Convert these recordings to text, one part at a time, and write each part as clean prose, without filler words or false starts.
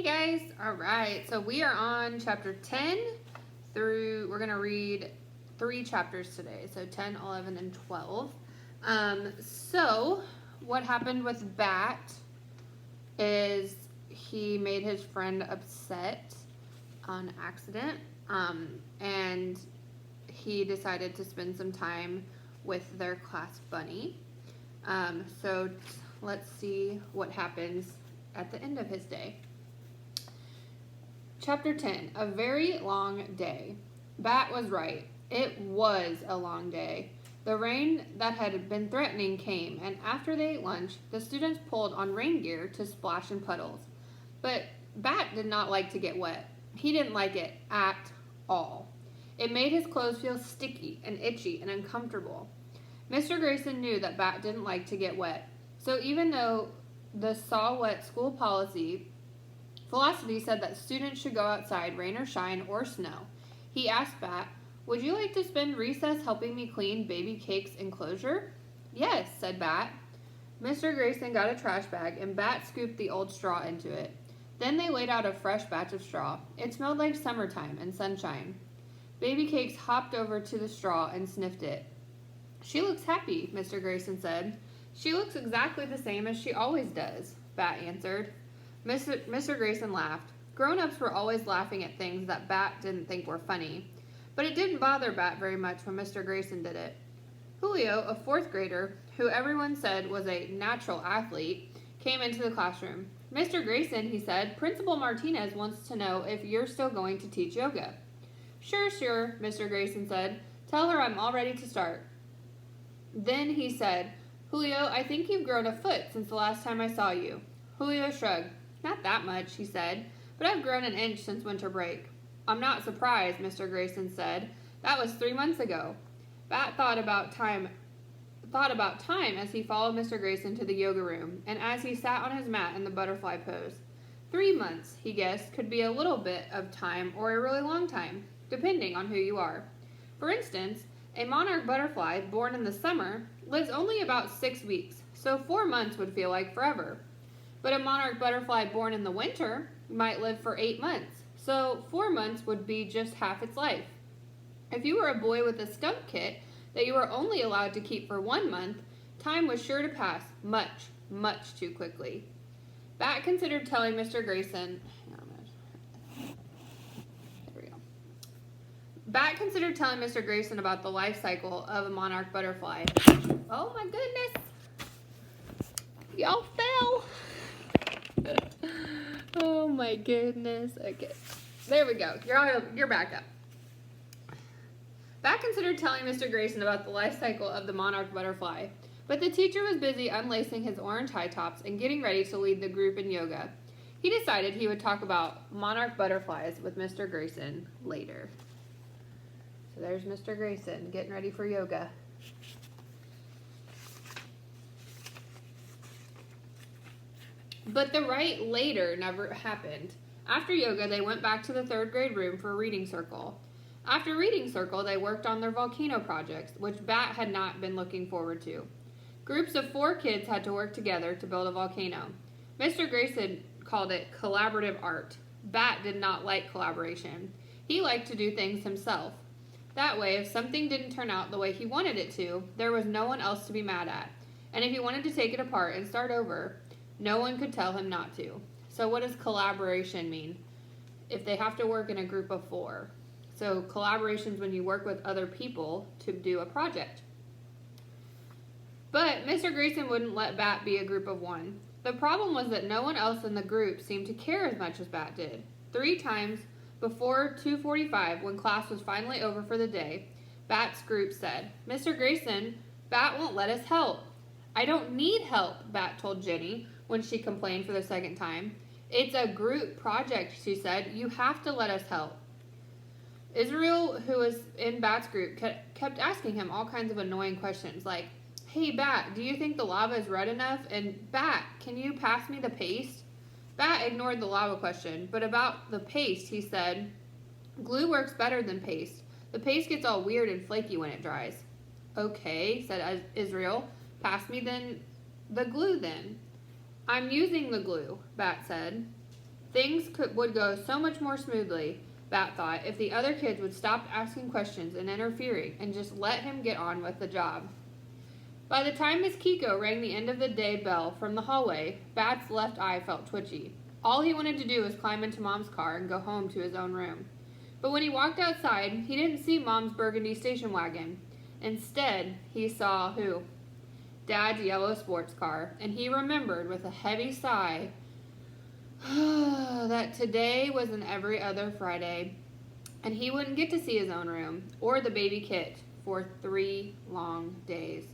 guys. All right, so we are on chapter 10 through, we're going to read 3 chapters today, so 10, 11, and 12. So what happened with Bat is he made his friend upset on accident, and he decided to spend some time with their class bunny. So let's see what happens at the end of his day. Chapter 10, a very long day. Bat was right. It was a long day. The rain that had been threatening came, and after they ate lunch, the students pulled on rain gear to splash in puddles. But Bat did not like to get wet. He didn't like it at all. It made his clothes feel sticky and itchy and uncomfortable. Mr. Grayson knew that Bat didn't like to get wet. So even though the saw wet school philosophy said that students should go outside, rain or shine or snow, he asked Bat, "Would you like to spend recess helping me clean Baby Cake's enclosure?" "Yes," said Bat. Mr. Grayson got a trash bag and Bat scooped the old straw into it. Then they laid out a fresh batch of straw. It smelled like summertime and sunshine. Baby Cakes hopped over to the straw and sniffed it. "She looks happy," Mr. Grayson said. "She looks exactly the same as she always does," Bat answered. Mr. Grayson laughed. Grown-ups were always laughing at things that Bat didn't think were funny. But it didn't bother Bat very much when Mr. Grayson did it. Julio, a 4th grader, who everyone said was a natural athlete, came into the classroom. "Mr. Grayson," he said, "Principal Martinez wants to know if you're still going to teach yoga." Sure, Mr. Grayson said. "Tell her I'm all ready to start." Then he said, "Julio, I think you've grown a foot since the last time I saw you." Julio shrugged. "Not that much," he said, "but I've grown an inch since winter break." "I'm not surprised," Mr. Grayson said. "That was 3 months ago." Bat thought about time as he followed Mr. Grayson to the yoga room, and as he sat on his mat in the butterfly pose. 3 months, he guessed, could be a little bit of time or a really long time, depending on who you are. For instance, a monarch butterfly born in the summer lives only about 6 weeks, so 4 months would feel like forever. But a monarch butterfly born in the winter might live for 8 months, so 4 months would be just half its life. If you were a boy with a stump kit that you were only allowed to keep for 1 month, time was sure to pass much, much too quickly. Bat considered telling Mr. Grayson, Bat considered telling Mr. Grayson about the life cycle of a monarch butterfly. Oh my goodness! Y'all fell! Oh my goodness. Okay. There we go. You're back up. Bat considered telling Mr. Grayson about the life cycle of the monarch butterfly, but the teacher was busy unlacing his orange high tops and getting ready to lead the group in yoga. He decided he would talk about monarch butterflies with Mr. Grayson later. So there's Mr. Grayson getting ready for yoga. But the right later never happened. After yoga, they went back to the 3rd grade room for reading circle. After reading circle, they worked on their volcano projects, which Bat had not been looking forward to. Groups of 4 kids had to work together to build a volcano. Mr. Grayson called it collaborative art. Bat did not like collaboration. He liked to do things himself. That way, if something didn't turn out the way he wanted it to, there was no one else to be mad at. And if he wanted to take it apart and start over, no one could tell him not to. So what does collaboration mean? If they have to work in a group of 4. So collaboration is when you work with other people to do a project. But Mr. Grayson wouldn't let Bat be a group of 1. The problem was that no one else in the group seemed to care as much as Bat did. 3 times before 2:45, when class was finally over for the day, Bat's group said, "Mr. Grayson, Bat won't let us help." "I don't need help," Bat told Jenny when she complained for the 2nd time. "It's a group project," she said. "You have to let us help." Israel, who was in Bat's group, kept asking him all kinds of annoying questions like, "Hey, Bat, do you think the lava is red enough?" And, "Bat, can you pass me the paste?" Bat ignored the lava question, but about the paste, he said, "Glue works better than paste. The paste gets all weird and flaky when it dries." "Okay," said Israel. "Pass me the glue then." "I'm using the glue," Bat said. Would go so much more smoothly, Bat thought, if the other kids would stop asking questions and interfering and just let him get on with the job. By the time Miss Kiko rang the end of the day bell from the hallway, Bat's left eye felt twitchy. All he wanted to do was climb into Mom's car and go home to his own room. But when he walked outside, he didn't see Mom's burgundy station wagon. Instead, he saw who? Dad's yellow sports car, and he remembered with a heavy sigh that today was an every other Friday, and he wouldn't get to see his own room or the baby kit for 3 long days.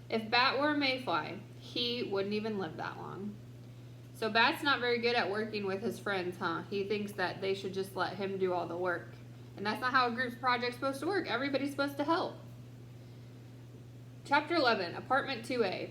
If Bat were a mayfly, he wouldn't even live that long. So Bat's not very good at working with his friends, huh? He thinks that they should just let him do all the work. And that's not how a group's project's supposed to work. Everybody's supposed to help. Chapter 11, Apartment 2A.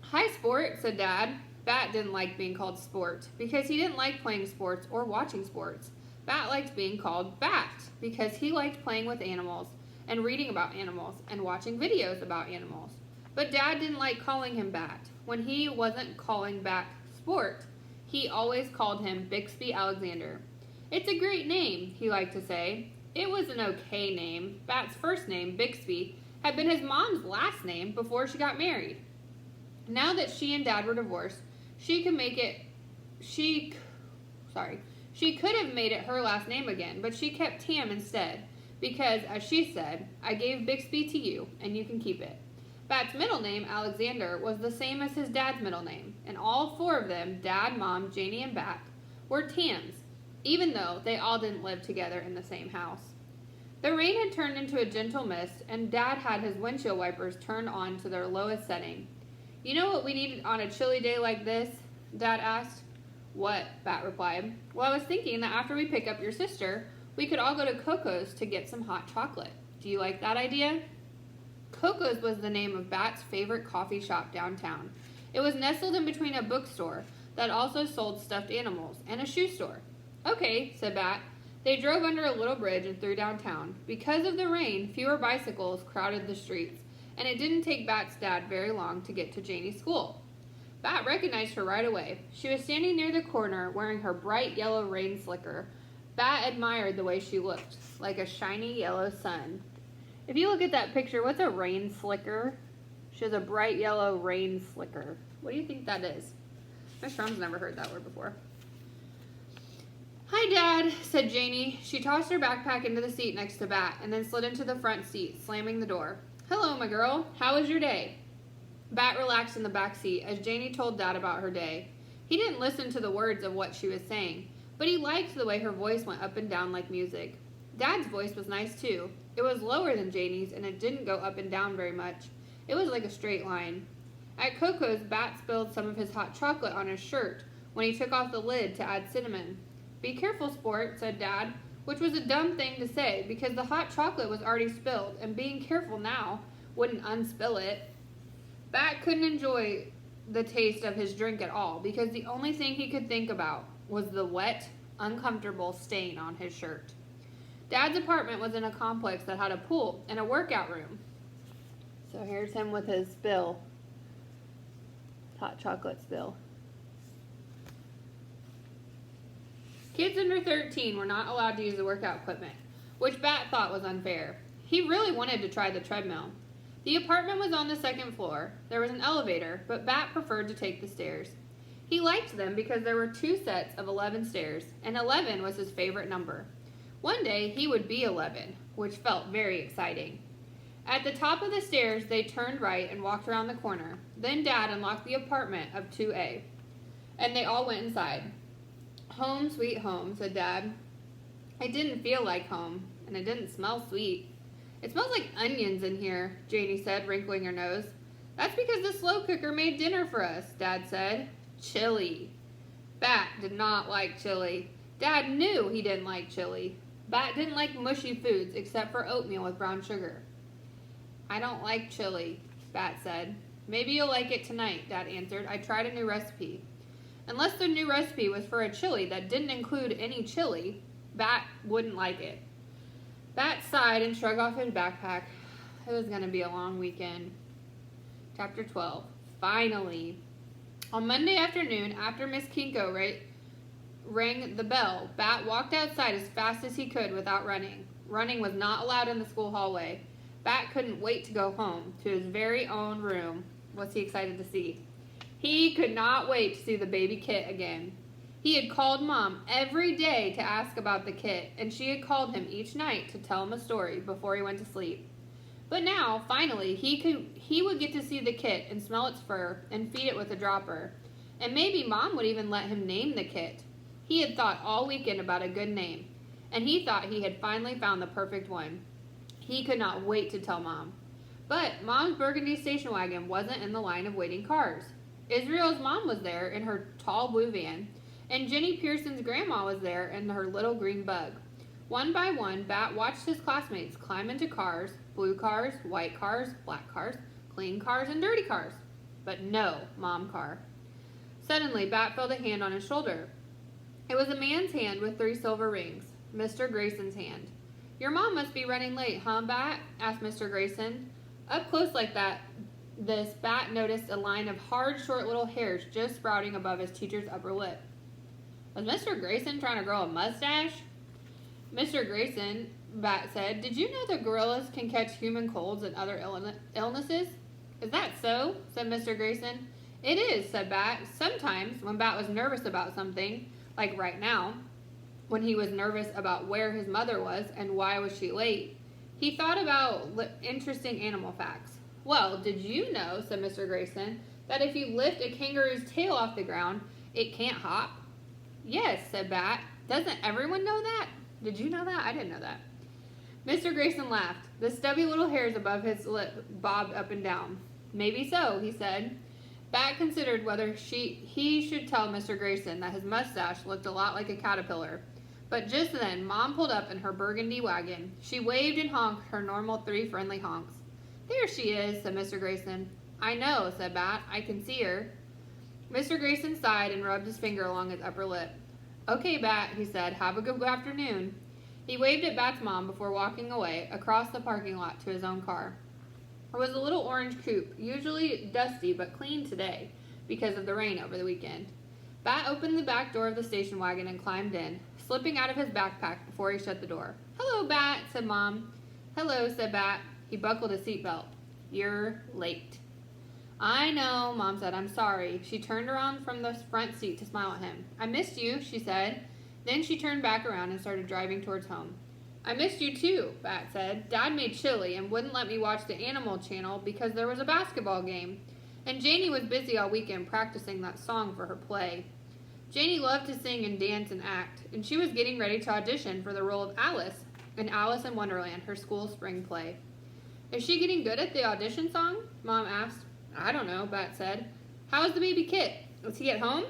Hi, Sport, said Dad. Bat didn't like being called Sport because he didn't like playing sports or watching sports. Bat liked being called Bat because he liked playing with animals and reading about animals and watching videos about animals. But Dad didn't like calling him Bat. When he wasn't calling Bat Sport, he always called him Bixby Alexander. It's a great name, he liked to say. It was an okay name. Bat's first name, Bixby, had been his mom's last name before she got married. Now that she and Dad were divorced, she could have made it her last name again, but she kept Tam instead, because, as she said, I gave Bixby to you, and you can keep it. Bat's middle name, Alexander, was the same as his dad's middle name, and all 4 of them, Dad, Mom, Janie, and Bat, were Tams, even though they all didn't live together in the same house. The rain had turned into a gentle mist, and Dad had his windshield wipers turned on to their lowest setting. You know what we need on a chilly day like this? Dad asked. What? Bat replied. Well, I was thinking that after we pick up your sister, we could all go to Coco's to get some hot chocolate. Do you like that idea? Coco's was the name of Bat's favorite coffee shop downtown. It was nestled in between a bookstore that also sold stuffed animals and a shoe store. Okay, said Bat. They drove under a little bridge and through downtown. Because of the rain, fewer bicycles crowded the streets, and it didn't take Bat's dad very long to get to Janie's school. Bat recognized her right away. She was standing near the corner wearing her bright yellow rain slicker. Bat admired the way she looked, like a shiny yellow sun. If you look at that picture, what's a rain slicker? She has a bright yellow rain slicker. What do you think that is? Miss Strom's never heard that word before. Hi, Dad, said Janie. She tossed her backpack into the seat next to Bat and then slid into the front seat, slamming the door. Hello, my girl. How was your day? Bat relaxed in the back seat as Janie told Dad about her day. He didn't listen to the words of what she was saying, but he liked the way her voice went up and down like music. Dad's voice was nice, too. It was lower than Janie's, and it didn't go up and down very much. It was like a straight line. At Coco's, Bat spilled some of his hot chocolate on his shirt when he took off the lid to add cinnamon. Be careful, Sport, said Dad, which was a dumb thing to say because the hot chocolate was already spilled, and being careful now wouldn't unspill it. Bat couldn't enjoy the taste of his drink at all because the only thing he could think about was the wet, uncomfortable stain on his shirt. Dad's apartment was in a complex that had a pool and a workout room. So here's him with his spill. Hot chocolate spill. Kids under 13 were not allowed to use the workout equipment, which Bat thought was unfair. He really wanted to try the treadmill. The apartment was on the 2nd floor. There was an elevator, but Bat preferred to take the stairs. He liked them because there were 2 sets of 11 stairs, and 11 was his favorite number. One day, he would be 11, which felt very exciting. At the top of the stairs, they turned right and walked around the corner. Then Dad unlocked the apartment of 2A, and they all went inside. Home, sweet home, said Dad. It didn't feel like home, and it didn't smell sweet. It smells like onions in here, Janie said, wrinkling her nose. That's because the slow cooker made dinner for us, Dad said. Chili. Bat did not like chili. Dad knew he didn't like chili. Bat didn't like mushy foods except for oatmeal with brown sugar. I don't like chili, Bat said. Maybe you'll like it tonight, Dad answered. I tried a new recipe. Unless the new recipe was for a chili that didn't include any chili, Bat wouldn't like it. Bat sighed and shrugged off his backpack. It was going to be a long weekend. Chapter 12. Finally. On Monday afternoon, after Miss Kinko rang the bell, Bat walked outside as fast as he could without running. Running was not allowed in the school hallway. Bat couldn't wait to go home, to his very own room. What's he excited to see? He could not wait to see the baby kit again. He had called Mom every day to ask about the kit, and she had called him each night to tell him a story before he went to sleep. But now, finally, he would get to see the kit and smell its fur and feed it with a dropper. And maybe Mom would even let him name the kit. He had thought all weekend about a good name, and he thought he had finally found the perfect one. He could not wait to tell Mom. But Mom's burgundy station wagon wasn't in the line of waiting cars. Israel's mom was there in her tall blue van, and Jenny Pearson's grandma was there in her little green bug. One by one, Bat watched his classmates climb into cars, blue cars, white cars, black cars, clean cars, and dirty cars. But no Mom car. Suddenly, Bat felt a hand on his shoulder. It was a man's hand with 3 silver rings, Mr. Grayson's hand. "Your mom must be running late, huh, Bat?" asked Mr. Grayson. Up close like that, Bat noticed a line of hard, short little hairs just sprouting above his teacher's upper lip. Was Mr. Grayson trying to grow a mustache? "Mr. Grayson," Bat said, "did you know that gorillas can catch human colds and other illnesses?" "Is that so?" said Mr. Grayson. "It is," said Bat. Sometimes, when Bat was nervous about something, like right now, when he was nervous about where his mother was and why was she late, he thought about interesting animal facts. "Well, did you know," said Mr. Grayson, "that if you lift a kangaroo's tail off the ground, it can't hop?" "Yes," said Bat. "Doesn't everyone know that? Did you know that? I didn't know that." Mr. Grayson laughed. The stubby little hairs above his lip bobbed up and down. "Maybe so," he said. Bat considered whether he should tell Mr. Grayson that his mustache looked a lot like a caterpillar. But just then, Mom pulled up in her burgundy wagon. She waved and honked her normal 3 friendly honks. "There she is," said Mr. Grayson. "I know," said Bat. "I can see her." Mr. Grayson sighed and rubbed his finger along his upper lip. "Okay, Bat," he said. "Have a good afternoon." He waved at Bat's mom before walking away across the parking lot to his own car. It was a little orange coupe, usually dusty but clean today because of the rain over the weekend. Bat opened the back door of the station wagon and climbed in, slipping out of his backpack before he shut the door. "Hello, Bat," said Mom. "Hello," said Bat. He buckled his seatbelt. "You're late." "I know," Mom said. "I'm sorry." She turned around from the front seat to smile at him. "I missed you," she said. Then she turned back around and started driving towards home. "I missed you too," Bat said. "Dad made chili and wouldn't let me watch the Animal Channel because there was a basketball game. And Janie was busy all weekend practicing that song for her play." Janie loved to sing and dance and act, and she was getting ready to audition for the role of Alice in Alice in Wonderland, her school spring play. "Is she getting good at the audition song?" Mom asked. "I don't know," Bat said. "How is the baby kit? Is he at home?"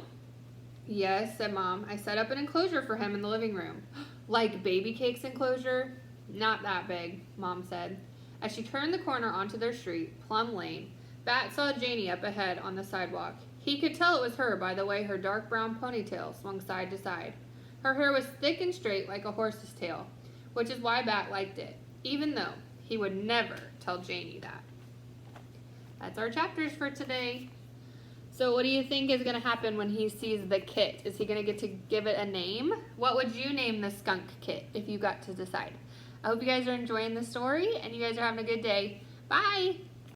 "Yes," said Mom. "I set up an enclosure for him in the living room." "Like baby cakes enclosure?" "Not that big," Mom said. As she turned the corner onto their street, Plum Lane, Bat saw Janie up ahead on the sidewalk. He could tell it was her by the way her dark brown ponytail swung side to side. Her hair was thick and straight like a horse's tail, which is why Bat liked it, even though he would never tell Janie that. That's our chapters for today. So what do you think is going to happen when he sees the kit? Is he going to get to give it a name? What would you name the skunk kit if you got to decide? I hope you guys are enjoying the story and you guys are having a good day. Bye!